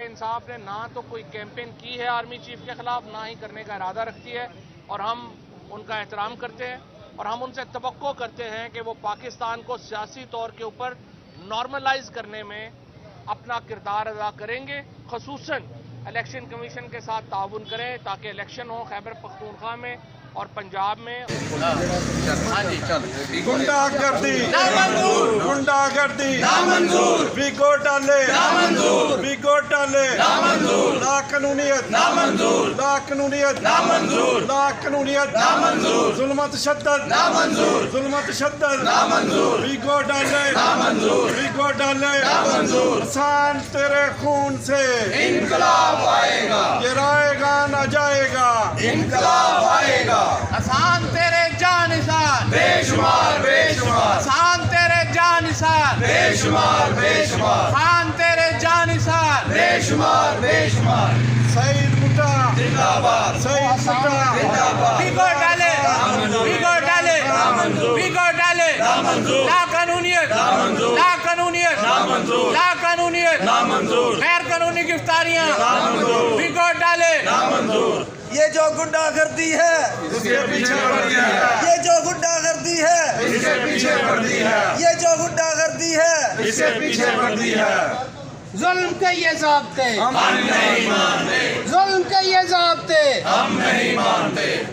इंसाफ ने ना तो कोई कैंपेन की है आर्मी चीफ के खिलाफ, ना ही करने का इरादा रखती है, और हम उनका एहतराम करते हैं और हम उनसे तवक्को करते हैं कि वो पाकिस्तान को सियासी तौर के ऊपर नॉर्मलाइज करने में अपना किरदार अदा करेंगे, खसूसन इलेक्शन कमीशन के साथ ताउन करें ताकि इलेक्शन हो खैबर पख्तूनख्वा में और पंजाब में। गुंडागर्दी गुंडागर्दी नामंजूर, वीगो डाले नामंजूर, वीगो डाले नामंजूर, लाकानूनियत नामंजूर, लाकानूनियत नामंजूर, लाकानूनियत नामंजूर, जुल्मत शद्दत नामंजूर, जुल्मत शद्दत नामंजूर, वीगो डाले नामंजूर, वीगो डाले नामंजूर। हसन तेरे खून से इनकलाब आएगा, गिराएगा न जाएगा, इनकलाब आएगा। आसान तेरे जानिसार बेशुमार बेशुमार, आसान तेरे जानिसार बेशुमार बेशुमार, खान तेरे जानिसार बेशुमार बेशुमार। सईद बुट्टा जिंदाबाद, सईद बुट्टा जिंदाबाद। वीगो डाले वीगो डाले वीगो डाले ला कानूनियत ला कानूनियत ला कानूनियत गैर कानूनी गिरफ्तारियां वीगो डाले। ये जो गुंडागर्दी है इसके पीछे वर्दी है, ये जो गुंडागर्दी है इसके पीछे वर्दी है, ये जो गुंडागर्दी है इसके पीछे वर्दी है। जुल्म के ये ज़ाब्ते हम नहीं मानते, जुल्म के ये ज़ाब्ते हम नहीं मानते।